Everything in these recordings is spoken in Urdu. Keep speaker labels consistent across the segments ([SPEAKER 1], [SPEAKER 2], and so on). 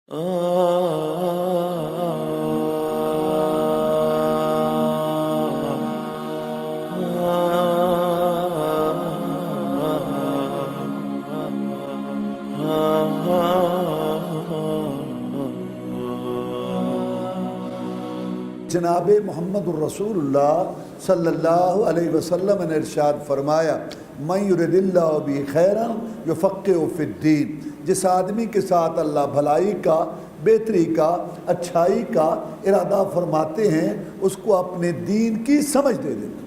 [SPEAKER 1] جناب محمد الرسول اللہ صلی اللہ علیہ وسلم نے ارشاد فرمایا، من یرد اللہ بہ خیرا یفقہہ فی الدین، جس آدمی کے ساتھ اللہ بھلائی کا، بہتری کا، اچھائی کا ارادہ فرماتے ہیں اس کو اپنے دین کی سمجھ دے دیتے ہیں۔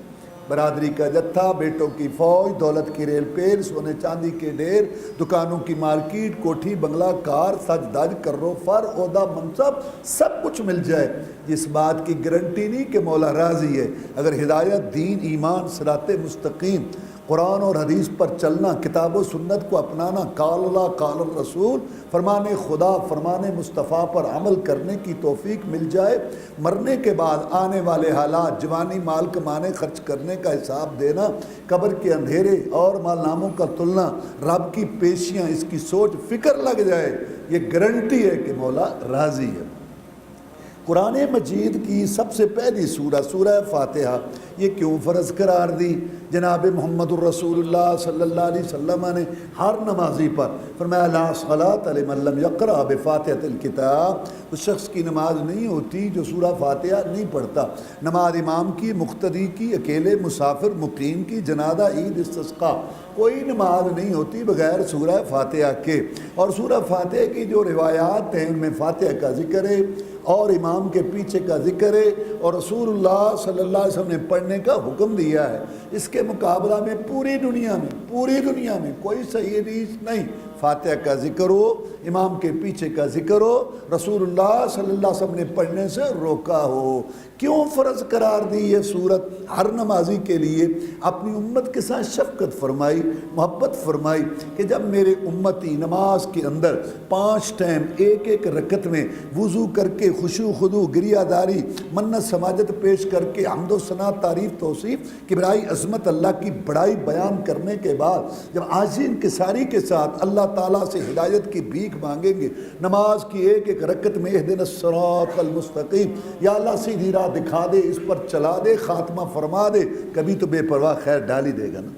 [SPEAKER 1] برادری کا جتھا، بیٹوں کی فوج، دولت کی ریل پیر، سونے چاندی کے ڈھیر، دکانوں کی مارکیٹ، کوٹھی بنگلہ کار، سج دج کرو فر، عہدہ منصب، سب کچھ مل جائے، اس بات کی گارنٹی نہیں کہ مولا راضی ہے۔ اگر ہدایت، دین، ایمان، صراط مستقیم، قرآن اور حدیث پر چلنا، کتاب و سنت کو اپنانا، قال اللہ قال الرسول، فرمان خدا، فرمان مصطفیٰ پر عمل کرنے کی توفیق مل جائے، مرنے کے بعد آنے والے حالات، جوانی مال کمانے خرچ کرنے کا حساب دینا، قبر کے اندھیرے اور مال ناموں کا تلنا، رب کی پیشیاں، اس کی سوچ فکر لگ جائے، یہ گارنٹی ہے کہ مولا راضی ہے۔ قرآن مجید کی سب سے پہلی سورہ فاتحہ، یہ کیوں فرض قرار دی؟ جناب محمد الرسول اللہ صلی اللہ علیہ وسلم نے ہر نمازی پر فرمایا، لا صلاۃ لمن لم یقرأ بفاتحۃ الکتاب، اس شخص کی نماز نہیں ہوتی جو سورہ فاتحہ نہیں پڑھتا۔ نماز امام کی، مقتدی کی، اکیلے، مسافر، مقیم کی، جنازہ، عید، استسقاء، کوئی نماز نہیں ہوتی بغیر سورہ فاتحہ کے۔ اور سورہ فاتحہ کی جو روایات ہیں ان میں فاتحہ کا ذکر ہے اور امام کے پیچھے کا ذکر ہے، اور رسول اللہ صلی اللہ علیہ وسلم نے پڑھنے کا حکم دیا ہے۔ اس کے مقابلہ میں پوری دنیا میں کوئی صحیح حدیث نہیں فاتحہ کا ذکر ہو، امام کے پیچھے کا ذکر ہو، رسول اللہ صلی اللہ علیہ وسلم نے پڑھنے سے روکا ہو۔ کیوں فرض قرار دی یہ صورت؟ ہر نمازی کے لیے اپنی امت کے ساتھ شفقت فرمائی، محبت فرمائی کہ جب میرے امتی نماز کے اندر 5 ٹائم ایک رکعت میں وضو کر کے خشوع خضوع، گریہ داری، منت سماجت پیش کر کے حمد و ثنا، تعریف، توصیف، کبریائی، عظمت، اللہ کی بڑائی بیان کرنے کے بعد جب عاجزی انکساری کے ساتھ اللہ تعالیٰ سے ہدایت کی بھیک مانگیں گے، نماز کی ایک رکعت میں اہدنا الصراط المستقیم، یا اللہ سیدھی راہ دکھا دے، اس پر چلا دے، خاتمہ فرما دے، کبھی تو بے پرواہ خیر ڈال ہی دے گا نا۔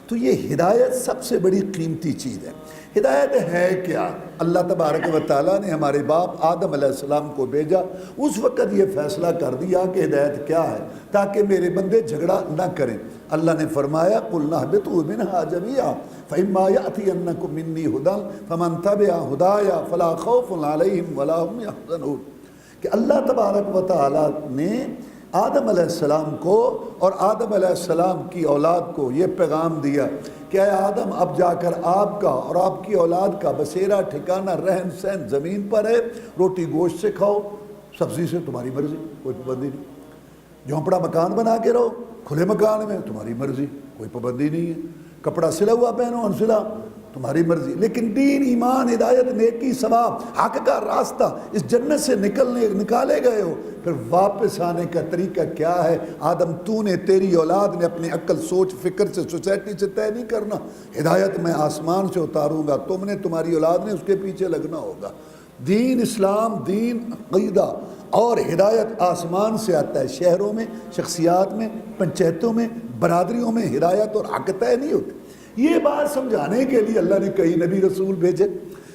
[SPEAKER 1] تو یہ ہدایت سب سے بڑی قیمتی چیز ہے۔ ہدایت ہے کیا؟ اللہ تبارک و تعالیٰ نے ہمارے باپ آدم علیہ السلام کو بھیجا، اس وقت یہ فیصلہ کر دیا کہ ہدایت کیا ہے، تاکہ میرے بندے جھگڑا نہ کریں۔ اللہ نے فرمایا، قُلْنَا اهْبِطُوا مِنْهَا جَمِيعًا فَإِمَّا يَأْتِيَنَّكُم مِّنِّي هُدًى فَمَن تَبِعَ هُدَايَ فَلَا خَوْفٌ عَلَيْهِمْ وَلَا هُمْ يَحْزَنُونَ کہ اللہ تبارک و تعالیٰ نے آدم علیہ السلام کو اور آدم علیہ السلام کی اولاد کو یہ پیغام دیا کہ اے آدم، اب جا کر آپ کا اور آپ کی اولاد کا بسیرا ٹھکانہ رہن سہن زمین پر ہے، روٹی گوشت سے کھاؤ، سبزی سے تمہاری مرضی، کوئی پابندی نہیں، جھونپڑا مکان بنا کے رہو، کھلے مکان میں تمہاری مرضی، کوئی پابندی نہیں ہے، کپڑا سلا ہوا پہنو، انسلا، تمہاری مرضی۔ لیکن دین، ایمان، ہدایت، نیکی، ثواب، حق کا راستہ، اس جنت سے نکالے گئے ہو، پھر واپس آنے کا طریقہ کیا ہے؟ آدم، تو نے، تیری اولاد نے اپنی عقل، سوچ، فکر سے، سوسائٹی سے طے نہیں کرنا۔ ہدایت میں آسمان سے اتاروں گا، تم نے، تمہاری اولاد نے اس کے پیچھے لگنا ہوگا۔ دین اسلام، دین عقیدہ اور ہدایت آسمان سے آتا ہے، شہروں میں، شخصیات میں، پنچایتوں میں، برادریوں میں ہدایت اور حق طے نہیں ہوتی۔ یہ بات سمجھانے کے لیے اللہ نے کئی نبی رسول بھیجے،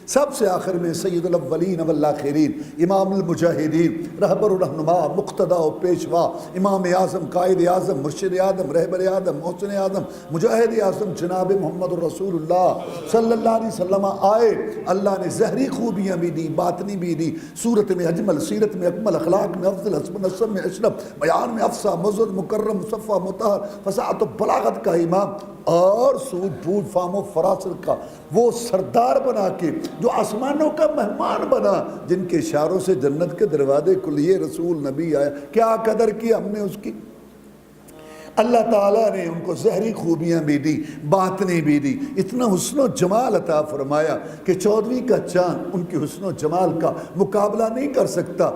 [SPEAKER 1] سب سے آخر میں سید الاولین والآخرین، امام المجاہدین، رہبر و رہنما، مقتدا و پیشوا، امام اعظم، قائد اعظم، مرشد اعظم، رہبر اعظم، محسن اعظم، مجاہد اعظم جناب محمد الرسول اللہ صلی اللہ علیہ وسلم آئے۔ اللہ نے ظاہری خوبیاں بھی دی، باطنی بھی دی، صورت میں اجمل، سیرت میں اکمل، اخلاق میں افضل، حسب نسب میں اشرف، بیان میں افصح، مزد، مکرم، مصفہ، مطہر، فصاحت و بلاغت کا امام، اور سوجھ بوجھ، فہم و فراست کا وہ سردار بنا کے جو آسمانوں کا مہمان بنا، جن کے اشاروں سے جنت کے دروازے کھلے، یہ رسول نبی آیا، کیا قدر کی ہم نے اس کی۔ اللہ تعالیٰ نے ان کو ظاہری خوبیاں بھی دی، باطنی بھی دی، اتنا حسن و جمال عطا فرمایا کہ 14ویں کا چاند ان کے حسن و جمال کا مقابلہ نہیں کر سکتا۔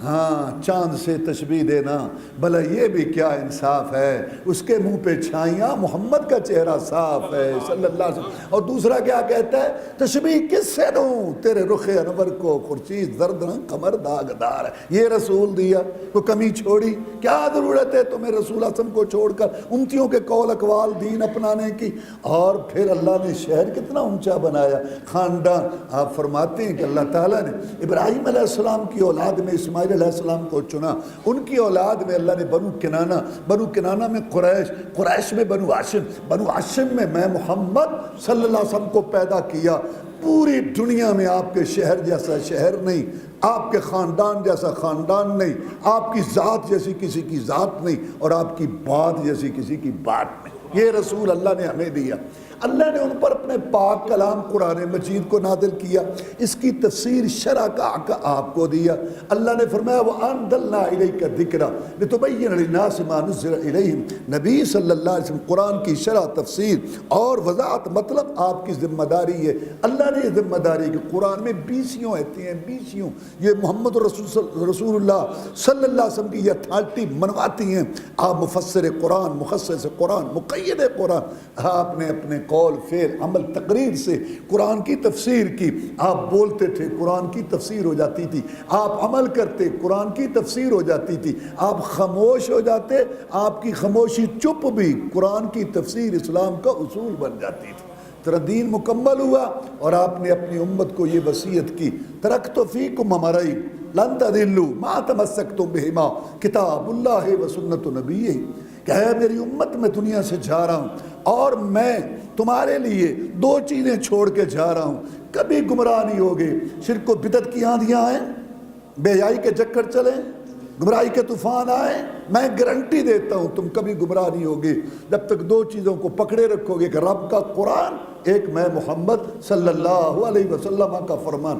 [SPEAKER 1] ہاں چاند سے تشبیہ دینا بھلا یہ بھی کیا انصاف ہے، اس کے منہ پہ چھائیاں محمد کا چہرہ صاف ہے صلی اللہ علیہ وسلم۔ اور دوسرا کیا کہتا ہے، تشبیہ کس سے دوں تیرے رخ انور کو، خورشید زرد رنگ قمر داغدار ہے۔ یہ رسول دیا تو کمی چھوڑی، کیا ضرورت ہے تمہیں رسول اعظم کو چھوڑ کر امتیوں کے قول اقوال دین اپنانے کی؟ اور پھر اللہ نے شہر کتنا اونچا بنایا، خاندان۔ آپ فرماتے ہیں کہ اللہ تعالیٰ نے ابراہیم علیہ السلام کی اولاد میں اسماعیل علیہ السلام کو چنا، ان کی اولاد میں اللہ نے بنو کنانہ میں قریش میں بنو ہاشم میں میں محمد صلی اللہ علیہ وسلم کو پیدا کیا۔ پوری دنیا میں آپ کے شہر جیسا شہر نہیں، آپ کے خاندان جیسا خاندان نہیں، آپ کی ذات جیسی کسی کی ذات نہیں، اور آپ کی بات جیسی کسی کی بات نہیں۔ یہ رسول اللہ نے ہمیں دیا۔ اللہ نے ان پر اپنے پاک کلام قرآن مجید کو نازل کیا، اس کی تفسیر شرح کا آپ کو دیا۔ اللہ نے فرمایا وَأَنزَلْنَا إِلَيْكَ الذِّكْرَ لِتُبَيِّنَ لِلنَّاسِ مَا نُزِّلَ إِلَيْهِمْ۔ نبی صلی اللہ علیہ وسلم قرآن کی شرح، تفسیر اور وضاحت مطلب آپ کی ذمہ داری ہے۔ اللہ نے یہ ذمہ داری کہ قرآن میں بیسیوں آتے ہیں، بیسیوں یہ محمد رسول اللہ صلی اللہ علیہ وسلم کی یہ اتھارٹی منواتی ہیں۔ آپ مفسر قرآن، مخصص قرآن، مقید قرآن، آپ نے اپنے قول فعل عمل تقریر سے قرآن کی تفسیر کی۔ آپ بولتے تھے، قرآن کی تفسیر ہو جاتی تھی، آپ عمل کرتے، قرآن کی تفسیر ہو جاتی تھی، آپ خاموش ہو جاتے، آپ کی خاموشی چپ بھی قرآن کی تفسیر اسلام کا اصول بن جاتی تھی۔ تیرا دین مکمل ہوا، اور آپ نے اپنی امت کو یہ وصیت کی، ترکت فیکم امرین لن تضلوا ما تمسکتم بہما کتاب اللہ و سنت نبیہ، کہ ہے میری امت میں دنیا سے جا رہا ہوں اور میں تمہارے لیے دو چیزیں چھوڑ کے جا رہا ہوں، کبھی گمراہ نہیں ہوگے۔ شرک و بدعت کی آندھیاں آئیں، بے حیائی کے چکر چلیں، گمراہی کے طوفان آئیں، میں گارنٹی دیتا ہوں تم کبھی گمراہ نہیں ہوگے جب تک دو چیزوں کو پکڑے رکھو گے کہ رب کا قرآن، ایک میں محمد صلی اللہ علیہ وسلم کا فرمان۔